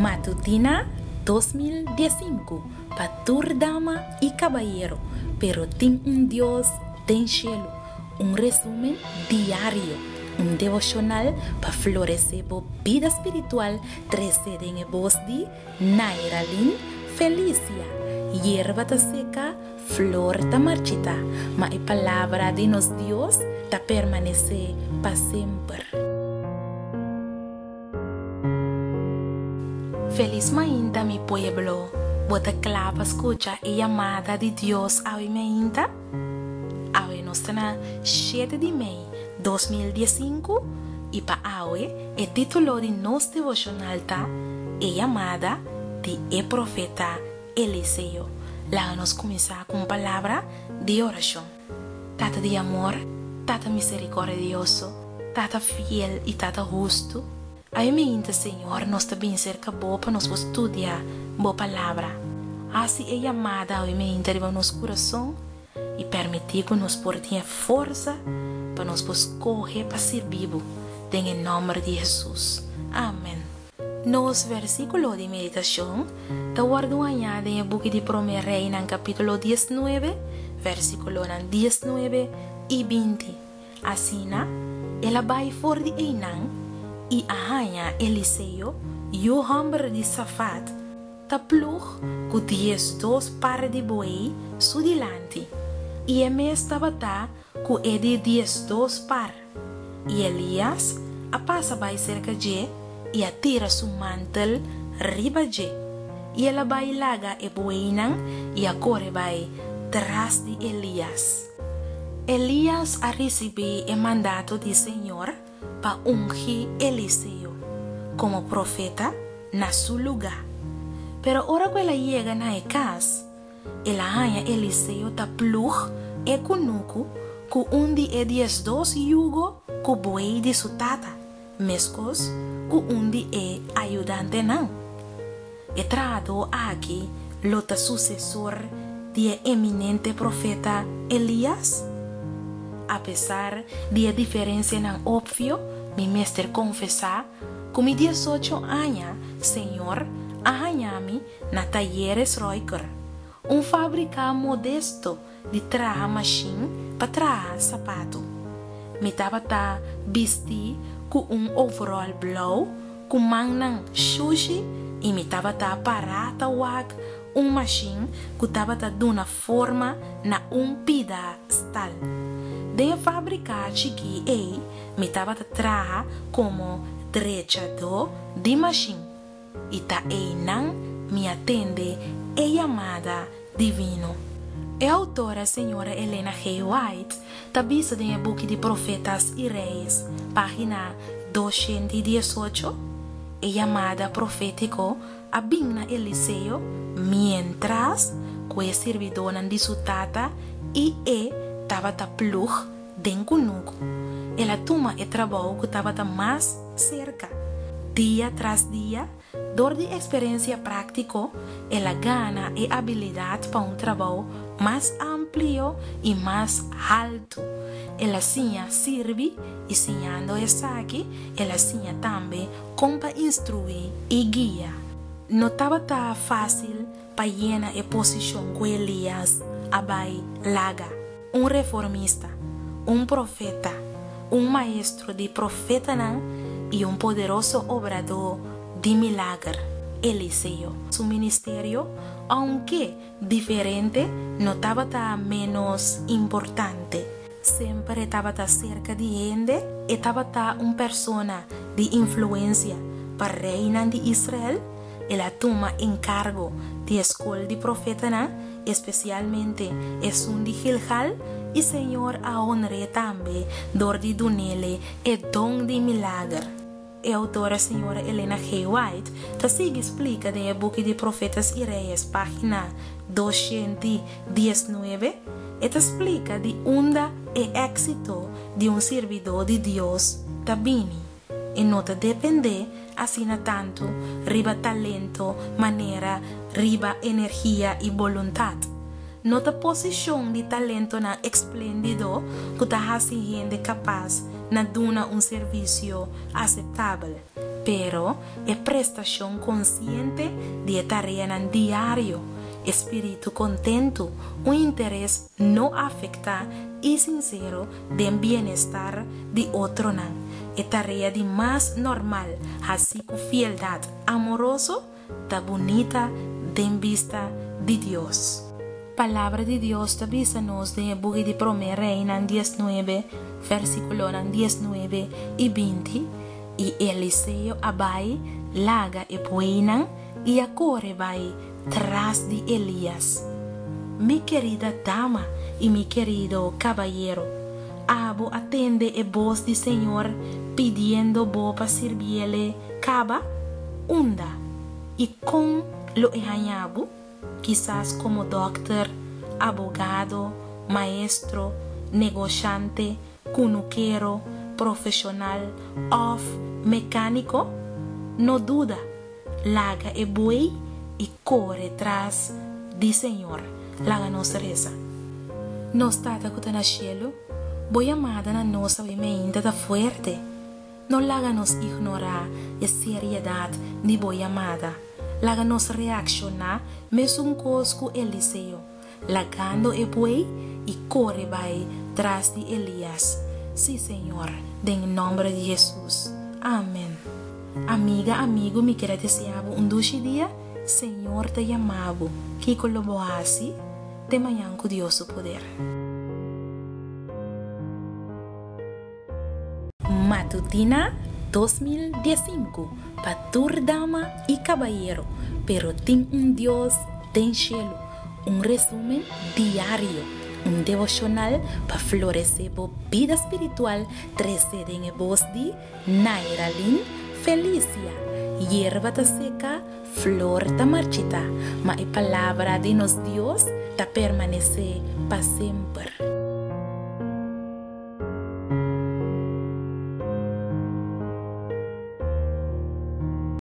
Matutina 2015 para toda dama y caballero, pero tem Dios tem cielo. Un resumen diario, un devocional para florecer la vida espiritual. 13 en voz de Nairalyn Felicia. Hierba ta seca, flor ta marchita, ma la palabra de nos Dios ta permanece para siempre. Feliz mainta mi pueblo, bota clava escucha y llamada de Dios a mi mainta. Awe nos na 7 de maio 2015 y pa awe el título de nos devocional ta e llamada de el profeta Eliseo. La nos comienza con palabra de oración. Tata de amor, tata misericordioso, tata fiel y tata justo. Aí me inta, Senhor, nós também cerca boa para nós estudar boa palavra. Assim é chamada aí me inta de nosso coração e permitir que nós tenha força para nós correr para ser vivo. Em nome de Jesus. Amém. Nos versículo de meditação está guardado em o book de 1 Rei, no capítulo 19, versículo 19 e 20. Assim, ela vai for de Einan e ahanya Eliseo, o homem de Safat, taplug com 2 par de boi sudilante, e estava com ele 2 par. E Elias a passa vai cerca de e atira seu mantel riba de, e ela vai laga e boinan e a corre vai tras de Elias. Elias a receber o mandato do Senhor para ungir Eliseo como profeta na su lugar. Pero ora que ela chega na casa, ela hanya Eliseo ta plug e kunuku ku de 2 yugo ku boi de su tata, mescos ku de ayudante não. E trado aqui lota sucessor de eminente profeta Elias. A pesar de a diferença não óbvio, mi mestre confessar, com 18 anos, Senhor, arranhame na Talleres Royker, fábrica modesto de traja machine para traja sapato. Me tava vestir com overall blow, com mangnang sushi, e me tava parata wag machine que tava dando forma na pedestal. De fábrica chiqui me tava traja como derechador de machine e não me atende chamada divino. A autora senhora Helena G. White vista em book de Profetas e Reis, página 218, chamada profético a bina Eliseo mientras que o servidor de su tata e estava plug den kunuku. Ela toma o trabalho que estava mais cerca. Dia tras dia, dor de experiência prática, ela ganha a habilidade para trabalho mais amplo e mais alto. Ela sim serve e ensinando isso aqui, ela sim também para instruir e guia. Não estava fácil para llenar a posição com Elias abai laga. Reformista, profeta, maestro de profeta e poderoso obrador de milagre, Eliseo. Su ministerio, aunque diferente, no estaba menos importante. Siempre estaba cerca de gente y estaba persona de influencia para reina de Israel. Ela toma encargo de escuela de profeta, especialmente es de Gilgal, y Senhor a honre também dor de donele e dom de milagre. A autora senhora Helena G. White sigue explica em book de Profetas e Reis, página 219, e explica de onda e éxito de servidor de Deus tabini. E nota depende assim tanto riba talento, maneira, riba energia e vontade. Nota posição de talento na esplendido que está gente capaz na duna serviço aceitável. pero é prestação consciente de tarea en diário, espírito contento, interesse não afecta e sincero de bem-estar de outro não. É tarea de mais normal, assim com fieldade amoroso, da bonita, de vista de Deus. Palavra de Deus te avisa-nos de bugi de 1 Reina 19, versículo 19 e 20, e Eliseu abai, laga e buenan, e a corre vai tras de Elias. Mi querida dama e mi querido caballero, abo atende e voz de Senhor pidiendo bo para servirle caba, unda, e com lo ehanyabu, quizás como doctor, abogado, maestro, negociante, cunuquero, profesional o mecánico, no duda, laga e buey y corre tras di Señor, laga nos reza. Nos tata kuta na cielo, boy amada na nosa ainda da fuerte. No laga nos ignorar a seriedad ni boy amada. Laga nos reaccionar mesmo cosco Eliseo, lagando e buey y corre vai tras de Elías. Sí, Señor, en nombre de Jesús. Amén. Amiga, amigo, me quero desejar dulce dia. Senhor te llamava, que colaborasse de manhã com Deus o poder. Matutina 2015 para tur dama e caballero, pero tem Deus tem cielo, resumen diário, devocional para florescer a vida espiritual, trecede en voz de Nairalin Felicia. Hierba ta seca, flor ta marchita, mas a palavra de nos Deus ta permanece para sempre.